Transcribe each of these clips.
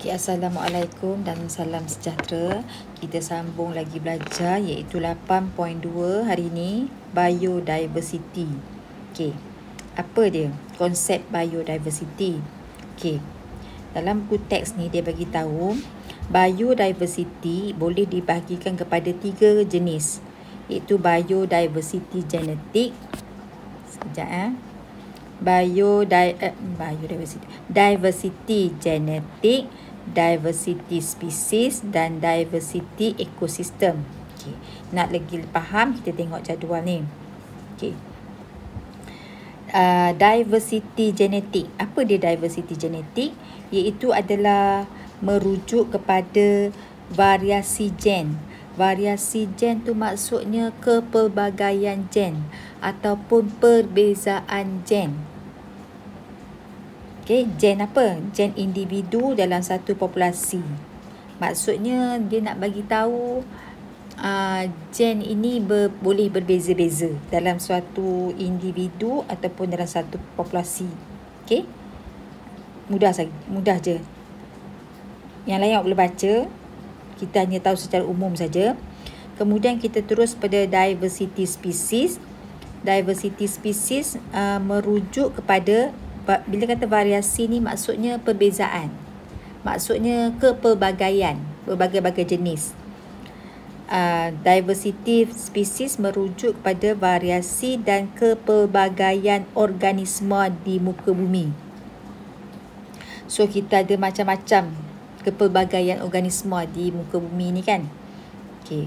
Okay, Assalamualaikum dan salam sejahtera. Kita sambung lagi belajar iaitu 8.2 hari ini, biodiversity. Okay, apa dia? Konsep biodiversity. Okay, dalam buku teks ni dia bagi tahu biodiversity boleh dibahagikan kepada 3 jenis, iaitu biodiversity genetik. Sekejap diversity genetik, diversity species dan diversity ekosistem. Okay. Nak lagi faham, kita tengok jadual ni. Okay. Diversity genetik. Apa dia diversity genetik? Iaitu adalah merujuk kepada variasi gen. Variasi gen tu maksudnya kepelbagaian gen ataupun perbezaan gen. Okay, gen apa? Gen individu dalam satu populasi. Maksudnya dia nak bagi tahu gen ini boleh berbeza-beza dalam suatu individu ataupun dalam satu populasi. Okay? Mudah je. Yang lain awak boleh baca. Kita hanya tahu secara umum saja. Kemudian kita terus pada diversity species. Diversity species merujuk kepada, bila kata variasi ni maksudnya perbezaan. Maksudnya kepelbagaian, berbagai-bagai jenis. Diversity species merujuk kepada variasi dan kepelbagaian organisma di muka bumi. So kita ada macam-macam kepelbagaian organisma di muka bumi ni kan. Okey.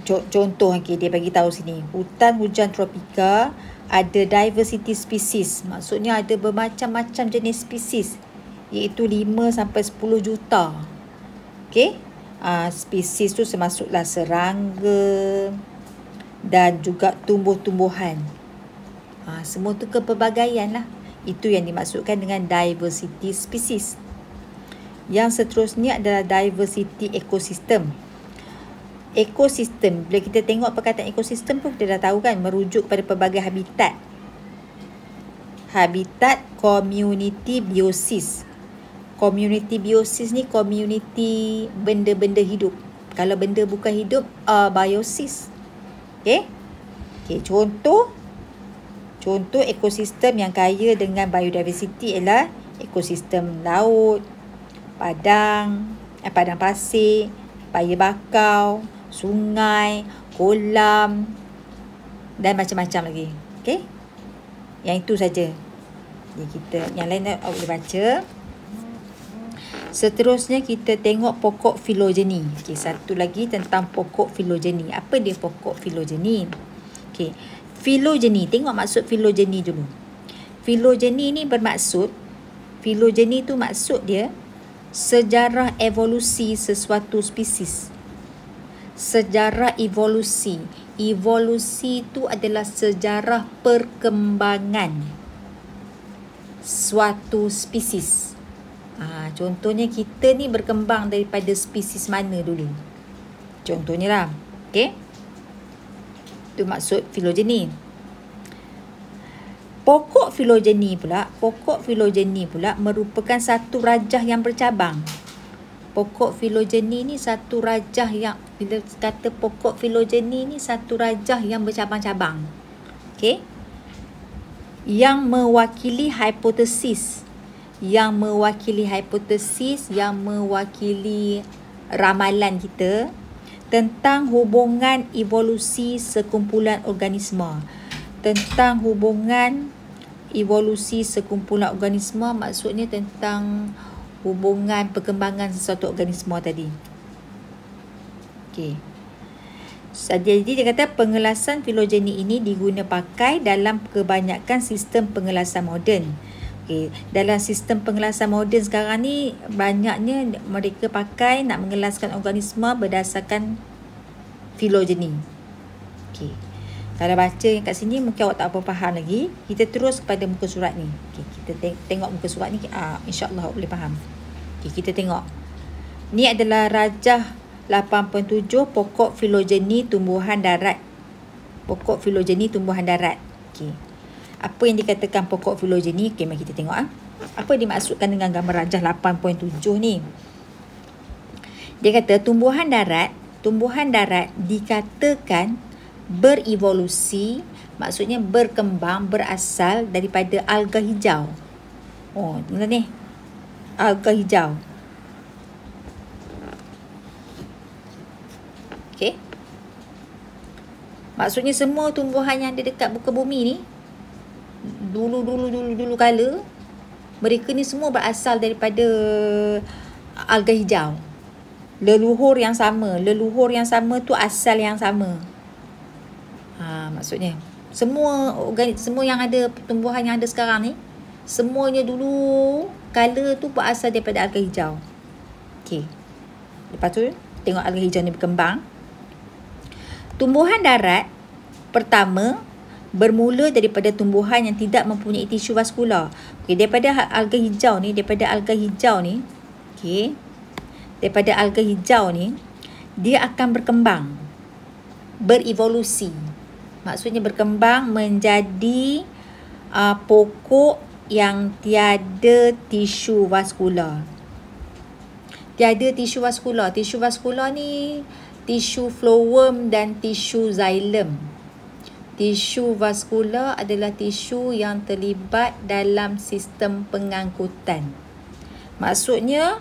Contoh dia bagi tahu sini, hutan hujan tropika ada diversity species, maksudnya ada bermacam-macam jenis spesies, iaitu 5 sampai 10 juta. Okey. Spesies tu termasuklah serangga dan juga tumbuh-tumbuhan. Semua tu kepelbagaian lah. Itu yang dimaksudkan dengan diversity species. Yang seterusnya adalah diversity ekosistem. Ekosistem, bila kita tengok perkataan ekosistem pun kita dah tahu kan, merujuk pada pelbagai habitat. Habitat, community biosis. Community biosis ni community benda-benda hidup. Kalau benda bukan hidup, biosis. Okay? Okay, contoh ekosistem yang kaya dengan biodiversity ialah ekosistem laut, padang pasir, paya bakau, sungai, kolam dan macam-macam lagi. Okey? Yang itu saja. Yang lain awak boleh baca. Seterusnya kita tengok pokok filogeni. Okey, satu lagi tentang pokok filogeni. Apa dia pokok filogeni? Okey. Filogeni, tengok maksud filogeni dulu. Filogeni ni bermaksud, filogeni tu maksud dia sejarah evolusi sesuatu spesies. Sejarah evolusi. Evolusi itu adalah sejarah perkembangan suatu spesies. Contohnya kita ni berkembang daripada spesies mana dulu. Contohnya lah. Okay? Itu maksud filogeni. Pokok filogeni pula merupakan satu rajah yang bercabang. Pokok filogeni ni satu rajah yang, bila kata pokok filogeni ni satu rajah yang bercabang-cabang. Okey? Yang mewakili hipotesis. Yang mewakili ramalan kita tentang hubungan evolusi sekumpulan organisma. Tentang hubungan evolusi sekumpulan organisma maksudnya tentang hubungan perkembangan sesuatu organisma tadi. Okey. Jadi dia kata pengelasan filogeni ini diguna pakai dalam kebanyakan sistem pengelasan moden. Okey, dalam sistem pengelasan moden sekarang ni banyaknya mereka pakai nak mengelaskan organisma berdasarkan filogeni. Okey. Kalau baca kat sini mungkin awak tak apa faham lagi. Kita terus kepada muka surat ni. Okey, kita tengok muka surat ni, insya-Allah awak boleh faham. Okey, kita tengok. Ni adalah rajah 8.7 pokok filogeni tumbuhan darat. Pokok filogeni tumbuhan darat. Okey. Apa yang dikatakan pokok filogeni? Okey, mari kita tengok apa dimaksudkan dengan gambar rajah 8.7 ni. Dia kata tumbuhan darat dikatakan berevolusi, maksudnya berkembang, berasal daripada alga hijau. Oh, tengok ni. Alga hijau. Okey. Maksudnya semua tumbuhan yang ada dekat muka bumi ni dulu kala, mereka ni semua berasal daripada alga hijau. Leluhur yang sama tu asal yang sama. Maksudnya semua yang ada, tumbuhan yang ada sekarang ni, semuanya dulu kala tu berasal daripada alga hijau. Okey. Lepas tu tengok alga hijau ni berkembang. Tumbuhan darat pertama bermula daripada tumbuhan yang tidak mempunyai tisu vaskular. Okey, daripada alga hijau ni, okey. Daripada alga hijau ni, dia akan berkembang, berevolusi. Maksudnya berkembang menjadi pokok yang tiada tisu vaskular. Tisu vaskular ni tisu phloem dan tisu xylem. Tisu vaskular adalah tisu yang terlibat dalam sistem pengangkutan. Maksudnya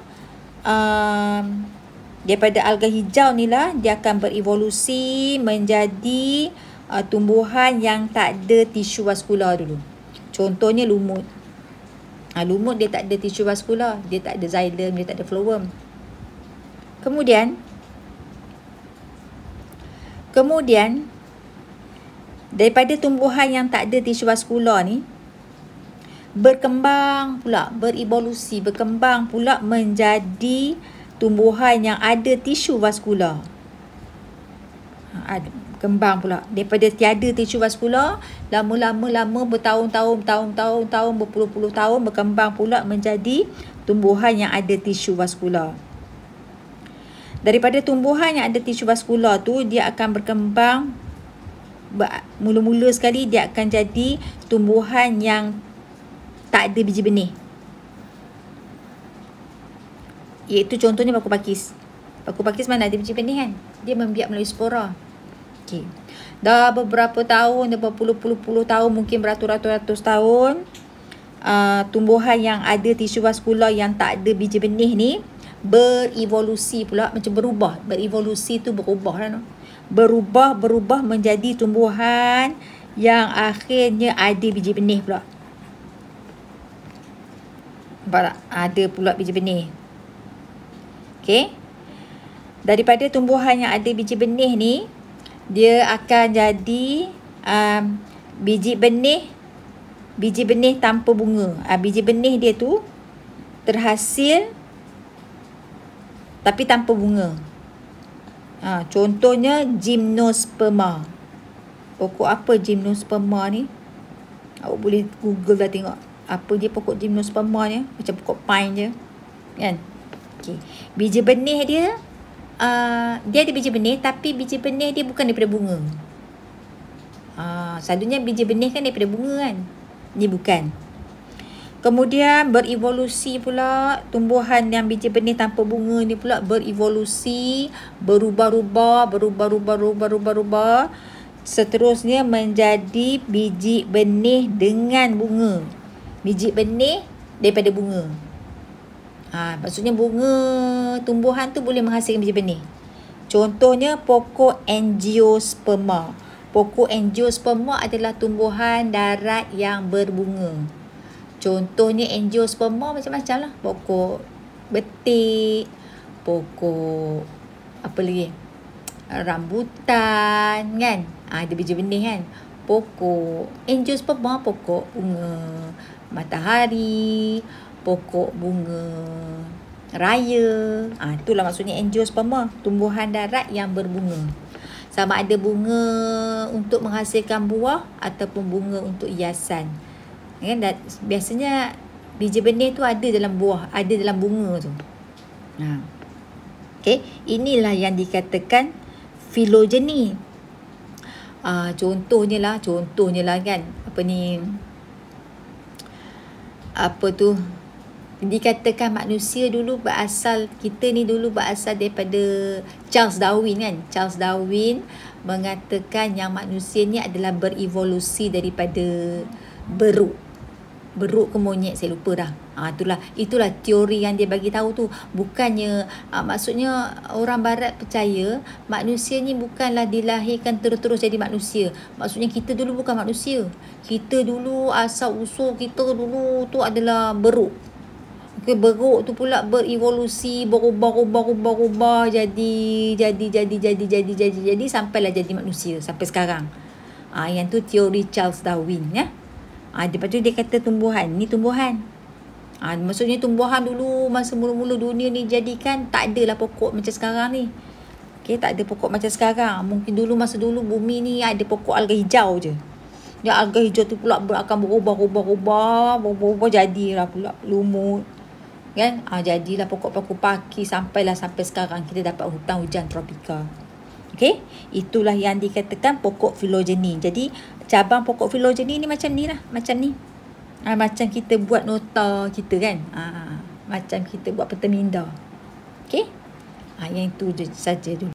daripada alga hijau ni lah dia akan berevolusi menjadi tumbuhan yang tak ada tisu vaskular dulu. Contohnya lumut. Lumut dia tak ada tisu vaskular, dia tak ada xylem, dia tak ada phloem. Kemudian daripada tumbuhan yang tak ada tisu vaskular ni berkembang pula menjadi tumbuhan yang ada tisu vaskular. Kembang pula daripada tiada tisu vaskular, lama bertahun-tahun, berpuluh-puluh tahun berkembang pula menjadi tumbuhan yang ada tisu vaskular. Daripada tumbuhan yang ada tisu vaskular tu, dia akan berkembang, mula-mula sekali dia akan jadi tumbuhan yang tak ada biji benih. Iaitu contohnya paku pakis. Paku pakis mana ada biji benih kan? Dia membiak melalui spora. Okey. Dah beberapa tahun, dah berpuluh-puluh tahun, mungkin beratus-ratus tahun, tumbuhan yang ada tisu vaskular yang tak ada biji benih ni berevolusi pula, macam berubah. Berevolusi tu berubah kan? Berubah menjadi tumbuhan yang akhirnya ada biji benih pula. Nampak tak? Ada pula biji benih. Okey. Daripada tumbuhan yang ada biji benih ni, dia akan jadi biji benih tanpa bunga. Biji benih dia tu terhasil tapi tanpa bunga. Contohnya gymnosperma. Pokok apa gymnosperma ni? Awak boleh Google dah tengok. Apa dia pokok gymnosperma ni? Macam pokok pine je. Kan? Okay. Biji benih dia, dia ada biji benih, tapi biji benih dia bukan daripada bunga. Selalunya biji benih kan daripada bunga kan? Ni bukan. Kemudian berevolusi pula, tumbuhan yang biji benih tanpa bunga ni pula berevolusi, berubah-ubah, seterusnya menjadi biji benih dengan bunga. Biji benih daripada bunga. Maksudnya bunga tumbuhan tu boleh menghasilkan biji benih. Contohnya pokok angiosperma. Pokok angiosperma adalah tumbuhan darat yang berbunga. Contohnya angiosperma macam-macam lah. Pokok betik, pokok apa lagi? Rambutan kan? Ada biji benih kan? Pokok angiosperma, pokok bunga matahari, pokok bunga raya. Itulah maksudnya angiosperma, tumbuhan darat yang berbunga. Sama ada bunga untuk menghasilkan buah ataupun bunga untuk hiasan. Kan? Biasanya biji benih tu ada dalam buah, ada dalam bunga tu. Okey, inilah yang dikatakan filogeni. Contohnya lah kan, apa ni, apa tu, dikatakan manusia dulu berasal, kita ni dulu berasal daripada Charles Darwin kan. Charles Darwin mengatakan yang manusia ni adalah berevolusi daripada beruk ke monyet, saya lupa dah. Itulah teori yang dia bagi tahu tu. Bukannya maksudnya orang barat percaya manusia ni bukanlah dilahirkan terus jadi manusia. Maksudnya kita dulu bukan manusia. Kita dulu asal usul kita dulu tu adalah beruk. Okay, beruk tu pula berevolusi, berubah jadi sampailah jadi manusia sampai sekarang. Yang tu teori Charles Darwin ya. Lepas tu dia kata tumbuhan. Ni tumbuhan. Maksudnya tumbuhan dulu masa mula-mula dunia ni jadikan tak adalah pokok macam sekarang ni. Okay, tak ada pokok macam sekarang. Mungkin dulu masa dulu bumi ni ada pokok alga hijau je. Ya, alga hijau tu pula akan berubah jadilah pula lumut. Kan? Jadilah pokok-pokok paki sampai sekarang kita dapat hutan hujan tropika. Okey, itulah yang dikatakan pokok filogeni. Jadi cabang pokok filogeni ni macam ni lah, macam ni. Macam kita buat nota kita kan. Macam kita buat peta minda. Okey? Yang itu je saja dulu.